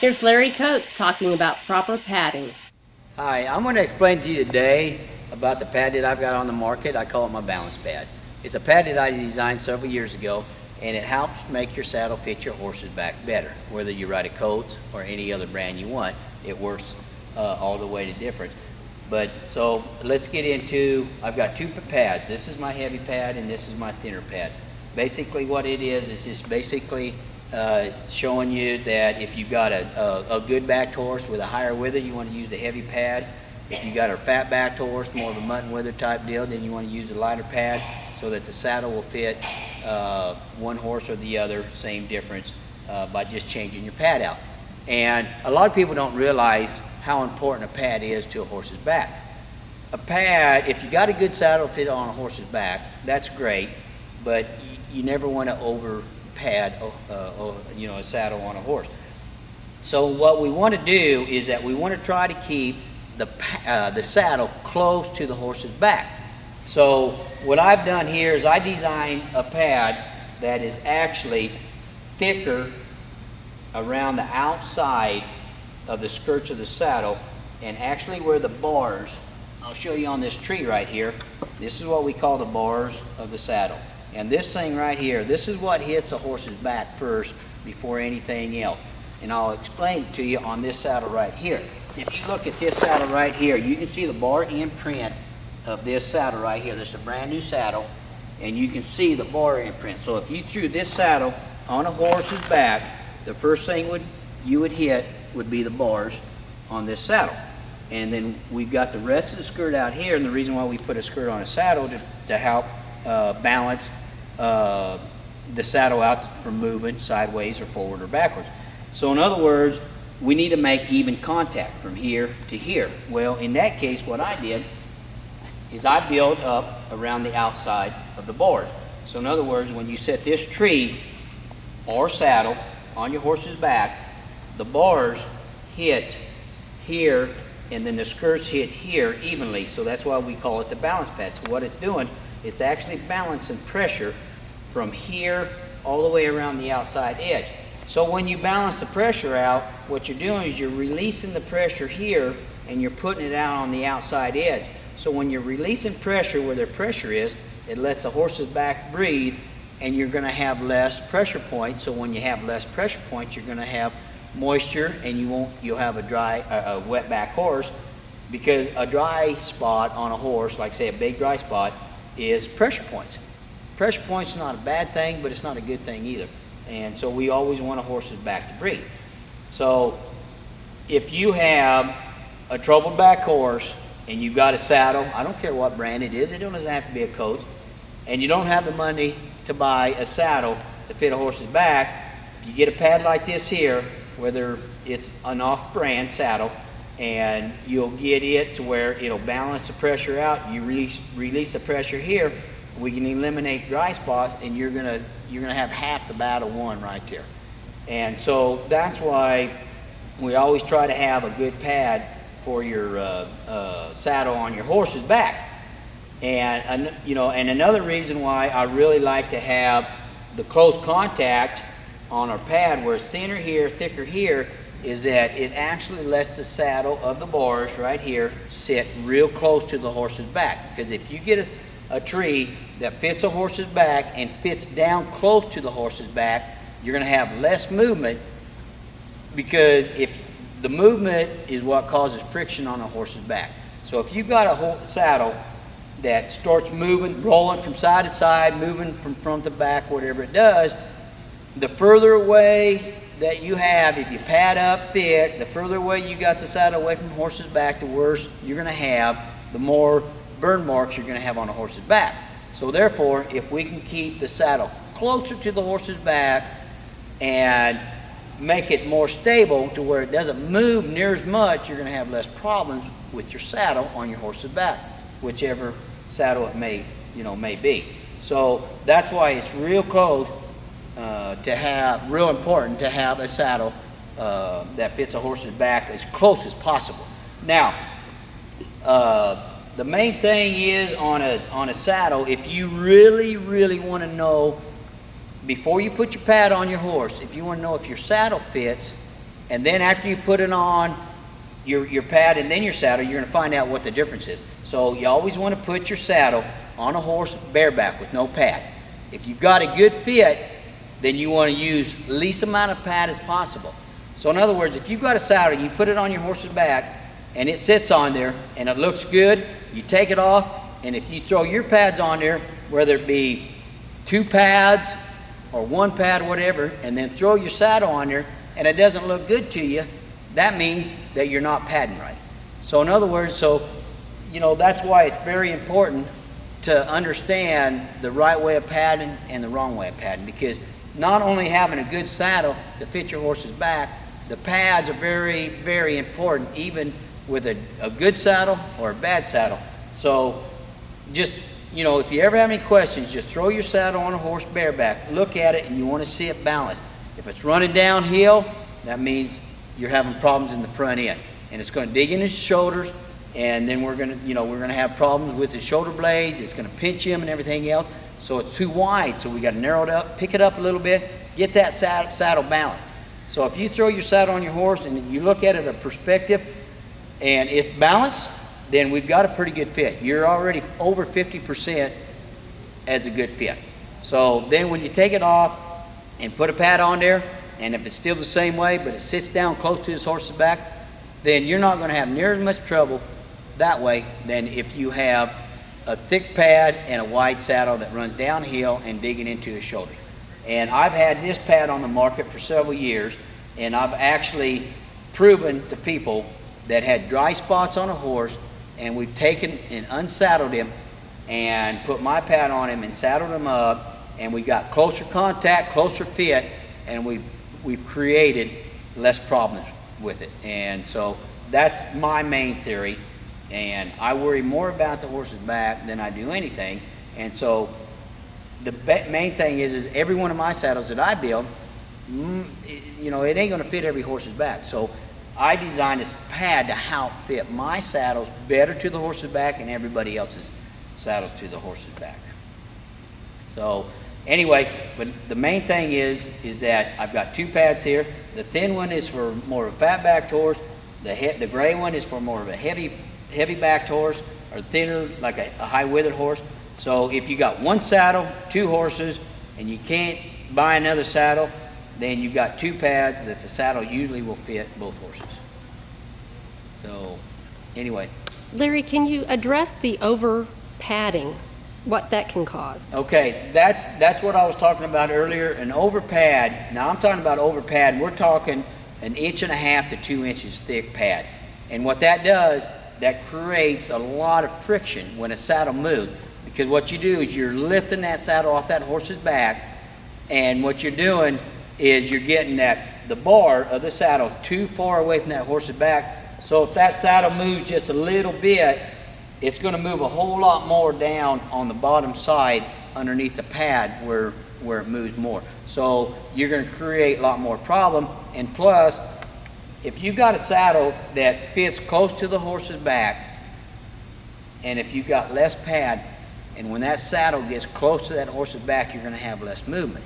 Here's Larry Coates talking about proper padding. Hi, I'm going to explain to you today about the pad that I've got on the market. I call it my balance pad. It's a pad that I designed several years ago, and it helps make your saddle fit your horse's back better. Whether you ride a Coates or any other brand you want, it works all the way to difference. So let's get into, I've got two pads. This is my heavy pad and this is my thinner pad. Basically what it is just basically showing you that if you've got a good backed horse with a higher wither, you want to use the heavy pad. If you got a fat backed horse, more of a mutton wither type deal, then you want to use a lighter pad so that the saddle will fit one horse or the other, same difference, by just changing your pad out. And a lot of people don't realize how important a pad is to a horse's back. A pad, if you got a good saddle fit on a horse's back, that's great, but you never want to over pad a saddle on a horse. So what we want to do is that we want to try to keep the saddle close to the horse's back. So what I've done here is I designed a pad that is actually thicker around the outside of the skirts of the saddle, and actually where the bars, I'll show you on this tree right here, this is what we call the bars of the saddle. And this thing right here, this is what hits a horse's back first before anything else. And I'll explain it to you on this saddle right here. If you look at this saddle right here, you can see the bar imprint of this saddle right here. This is a brand new saddle, and you can see the bar imprint. So if you threw this saddle on a horse's back, the first thing you would hit would be the bars on this saddle. And then we've got the rest of the skirt out here, and the reason why we put a skirt on a saddle to help balance the saddle out from moving sideways or forward or backwards. So in other words, we need to make even contact from here to here. Well, in that case, what I did is I built up around the outside of the bars. So in other words, when you set this tree or saddle on your horse's back, the bars hit here and then the skirts hit here evenly. So that's why we call it the balance pad. So what it's doing, it's actually balancing pressure from here all the way around the outside edge. So when you balance the pressure out, what you're doing is you're releasing the pressure here and you're putting it out on the outside edge. So when you're releasing pressure where the pressure is, it lets the horse's back breathe, and you're going to have less pressure points. So when you have less pressure points, you're going to have moisture, and you'll have a wet back horse, because a dry spot on a horse, like say a big dry spot, is pressure points. Pressure points is not a bad thing, but it's not a good thing either. And so we always want a horse's back to breathe. So if you have a troubled back horse and you've got a saddle, I don't care what brand it is, it doesn't have to be a Coates, and you don't have the money to buy a saddle to fit a horse's back, if you get a pad like this here, whether it's an off-brand saddle, and you'll get it to where it'll balance the pressure out, you release the pressure here, we can eliminate dry spots, and you're gonna have half the battle won right there. And so that's why we always try to have a good pad for your saddle on your horse's back. And another reason why I really like to have the close contact on our pad, where it's thinner here, thicker here, is that it actually lets the saddle of the bars right here sit real close to the horse's back. Because if you get a tree that fits a horse's back and fits down close to the horse's back, you're going to have less movement, because if the movement is what causes friction on a horse's back. So if you've got a saddle that starts moving, rolling from side to side, moving from front to back, whatever it does, the further away that you have, if you pad up thick, the further away you got the saddle away from the horse's back, the worse you're going to have, the more burn marks you're going to have on the horse's back. So therefore, if we can keep the saddle closer to the horse's back and make it more stable to where it doesn't move near as much, you're going to have less problems with your saddle on your horse's back, whichever saddle it may be. So that's why it's real close real important to have a saddle that fits a horse's back as close as possible. Now, the main thing is on a saddle, if you really want to know before you put your pad on your horse, if you want to know if your saddle fits And then after you put it on your pad and then your saddle, you're going to find out what the difference is. So you always want to put your saddle on a horse bareback with no pad. If you've got a good fit, then you want to use least amount of pad as possible. So in other words, if you've got a saddle, you put it on your horse's back and it sits on there and it looks good, you take it off, and if you throw your pads on there, whether it be 2 pads or 1 pad, whatever, and then throw your saddle on there and it doesn't look good to you, that means that you're not padding right. So in other words, that's why it's very important to understand the right way of padding and the wrong way of padding, because not only having a good saddle to fit your horse's back, the pads are very, very important, even with a good saddle or a bad saddle. So just, if you ever have any questions, just throw your saddle on a horse bareback, look at it, and you want to see it balanced. If it's running downhill, that means you're having problems in the front end, and it's going to dig in his shoulders, and then we're going to have problems with his shoulder blades. It's going to pinch him and everything else. So it's too wide, so we got to narrow it up, pick it up a little bit, get that saddle balanced. So if you throw your saddle on your horse and you look at it a perspective and it's balanced, then we've got a pretty good fit. You're already over 50% as a good fit. So then when you take it off and put a pad on there, and if it's still the same way, but it sits down close to his horse's back, then you're not going to have near as much trouble that way than if you have a thick pad and a wide saddle that runs downhill and digging into his shoulders. And I've had this pad on the market for several years, and I've actually proven to people that had dry spots on a horse, and we've taken and unsaddled him and put my pad on him and saddled him up, and we got closer contact, closer fit, and we've created less problems with it. And so that's my main theory, and I worry more about the horse's back than I do anything. And so the main thing is every one of my saddles that I build, it ain't going to fit every horse's back. So I designed this pad to help fit my saddles better to the horse's back and everybody else's saddles to the horse's back. So anyway, but the main thing is that I've got 2 pads here. The thin one is for more of a fat-backed horse. The gray one is for more of a heavy-backed horse, or thinner, like a high-withered horse. So if you got 1 saddle, 2 horses, and you can't buy another saddle, then you've got 2 pads that the saddle usually will fit both horses. So anyway. Larry, can you address the over padding, what that can cause? Okay, that's what I was talking about earlier, an over pad. Now I'm talking about over pad, we're talking 1.5 inches to 2 inches thick pad. And what that does, that creates a lot of friction when a saddle moves. Because what you do is you're lifting that saddle off that horse's back, and what you're doing is you're getting the bar of the saddle too far away from that horse's back. So if that saddle moves just a little bit, it's going to move a whole lot more down on the bottom side underneath the pad where it moves more. So you're going to create a lot more problem. And plus, if you've got a saddle that fits close to the horse's back, and if you've got less pad, and when that saddle gets close to that horse's back, you're going to have less movement.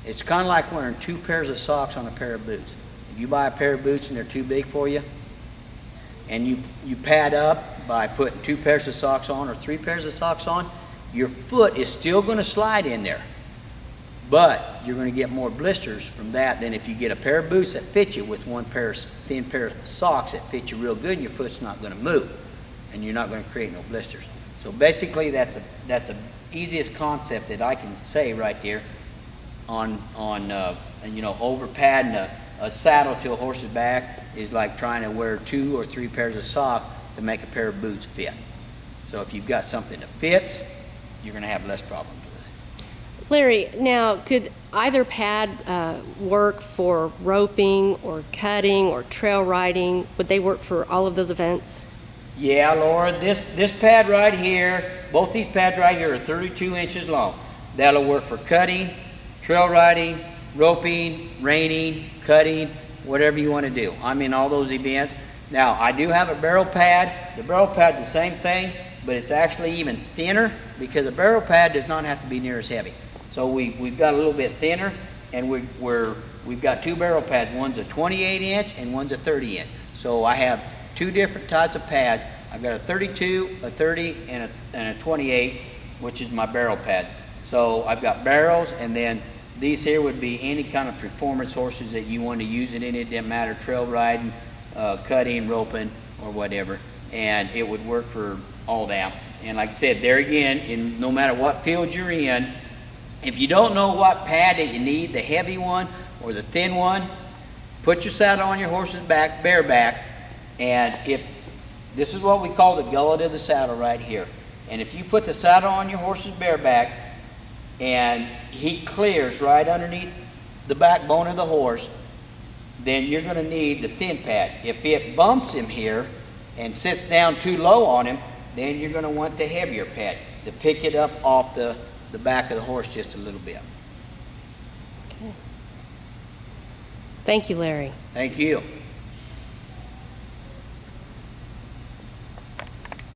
It's kind of like wearing 2 pairs of socks on a pair of boots. If you buy a pair of boots and they're too big for you, and you pad up by putting 2 pairs of socks on or 3 pairs of socks on, your foot is still going to slide in there. But you're going to get more blisters from that than if you get a pair of boots that fit you with 1 thin pair of socks that fit you real good, and your foot's not going to move, and you're not going to create no blisters. So basically, that's the easiest concept that I can say right there on over padding a saddle to a horse's back is like trying to wear 2 or 3 pairs of socks to make a pair of boots fit. So if you've got something that fits, you're going to have less problems with it. Larry, now could either pad work for roping or cutting or trail riding? Would they work for all of those events? Yeah, Laura, this pad right here, both these pads right here are 32 inches long. That'll work for cutting, trail riding, roping, reining, cutting, whatever you want to do. I'm in all those events. Now, I do have a barrel pad. The barrel pad's the same thing, but it's actually even thinner because a barrel pad does not have to be near as heavy. So we've got a little bit thinner, and we're we've got two barrel pads. One's a 28 inch and one's a 30 inch. So I have two different types of pads. I've got a 32, a 30, and a 28, which is my barrel pads. So I've got barrels, and then these here would be any kind of performance horses that you want to use it in. It didn't matter, trail riding, cutting, roping, or whatever. And it would work for all that. And like I said, there again, no matter what field you're in, if you don't know what pad that you need, the heavy one or the thin one, put your saddle on your horse's back, bareback, and if this is what we call the gullet of the saddle right here. And if you put the saddle on your horse's bareback and he clears right underneath the backbone of the horse, then you're going to need the thin pad. If it bumps him here and sits down too low on him, then you're going to want the heavier pad to pick it up off the back of the horse just a little bit. Thank you, Larry. Thank you.